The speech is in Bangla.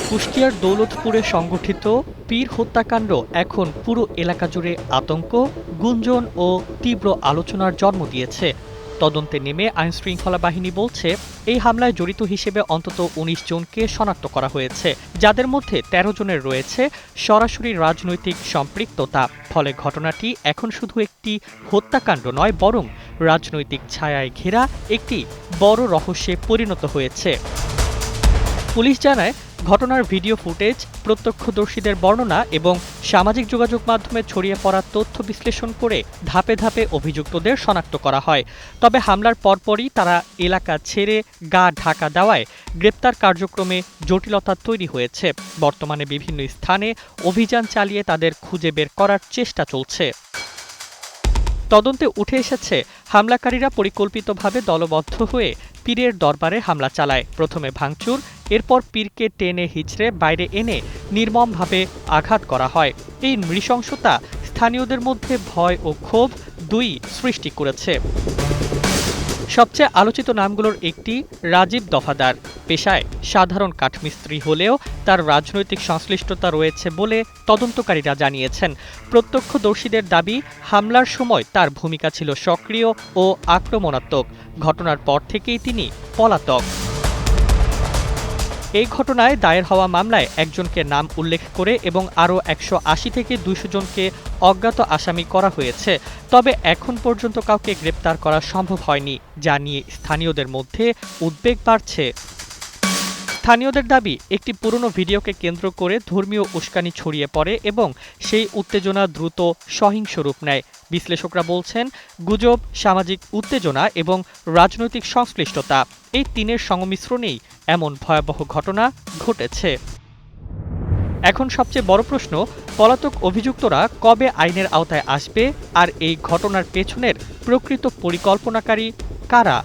কুষ্টিয়ার দৌলতপুরে সংগঠিত পীর হত্যাকাণ্ড এখন পুরো এলাকা জুড়ে আতঙ্ক, গুঞ্জন ও তীব্র আলোচনার জন্ম দিয়েছে। তদন্তে নেমে আইনশৃঙ্খলা বাহিনী বলছে, এই হামলায় জড়িত হিসেবে অন্তত ১৯ জনকে শনাক্ত করা হয়েছে, যাদের মধ্যে ১৩ জনের রয়েছে সরাসরি রাজনৈতিক সম্পৃক্ততা। ফলে ঘটনাটি এখন শুধু একটি হত্যাকাণ্ড নয়, বরং রাজনৈতিক ছায়ায় ঘেরা একটি বড় রহস্যে পরিণত হয়েছে। পুলিশ জানায়, ঘটনার ভিডিও ফুটেজ, প্রত্যক্ষদর্শীদের বর্ণনা এবং সামাজিক যোগাযোগ মাধ্যমে ছড়িয়ে পড়া তথ্য বিশ্লেষণ করে ধাপে ধাপে অভিযুক্তদের শনাক্ত করা হয়। তবে হামলার পরপরই তারা এলাকা ছেড়ে গা ঢাকা দেওয়ায় গ্রেপ্তার কার্যক্রমে জটিলতা তৈরি হয়েছে। বর্তমানে বিভিন্ন স্থানে অভিযান চালিয়ে তাদের খুঁজে বের করার চেষ্টা চলছে। তদন্তে উঠে এসেছে, হামলাকারীরা পরিকল্পিতভাবে দলবদ্ধ হয়ে পীরের দরবারে হামলা চালায়। প্রথমে ভাঙচুর, এরপর পীরকে টেনে হিচড়ে বাইরে এনে নির্মমভাবে আঘাত করা হয়। এই নৃশংসতা স্থানীয়দের মধ্যে ভয় ও ক্ষোভ দুই সৃষ্টি করেছে। সবচেয়ে আলোচিত নামগুলোর একটি রাজীব দফাদার। পেশায় সাধারণ কাঠমিস্ত্রি হলেও তার রাজনৈতিক সংশ্লিষ্টতা রয়েছে বলে তদন্তকারীরা জানিয়েছেন। প্রত্যক্ষদর্শীদের দাবি, হামলার সময় তার ভূমিকা ছিল সক্রিয় ও আক্রমণাত্মক। ঘটনার পর থেকেই তিনি পলাতক। এই ঘটনায় দায়ের হওয়া মামলায় একজনকে নাম উল্লেখ করে এবং আরও ১৮০ থেকে ২০০ জনকে অজ্ঞাত আসামি করা হয়েছে। তবে এখন পর্যন্ত কাউকে গ্রেপ্তার করা সম্ভব হয়নি, যা নিয়ে স্থানীয়দের মধ্যে উদ্বেগ বাড়ছে। স্থানীয়দের দাবি, একটি পুরনো ভিডিওকে কেন্দ্র করে ধর্মীয় উস্কানি ছড়িয়ে পড়ে এবং সেই উত্তেজনা দ্রুত সহিংস রূপ নেয়। বিশ্লেষকরা বলছেন, গুজব, সামাজিক উত্তেজনা এবং রাজনৈতিক সংশ্লিষ্টতা, এই তিনের সংমিশ্রণেই এমন ভয়াবহ ঘটনা ঘটেছে। এখন সবচেয়ে বড় প্রশ্ন, পলাতক অভিযুক্তরা কবে আইনের আওতায় আসবে, আর এই ঘটনার পেছনের প্রকৃত পরিকল্পনাকারী কারা?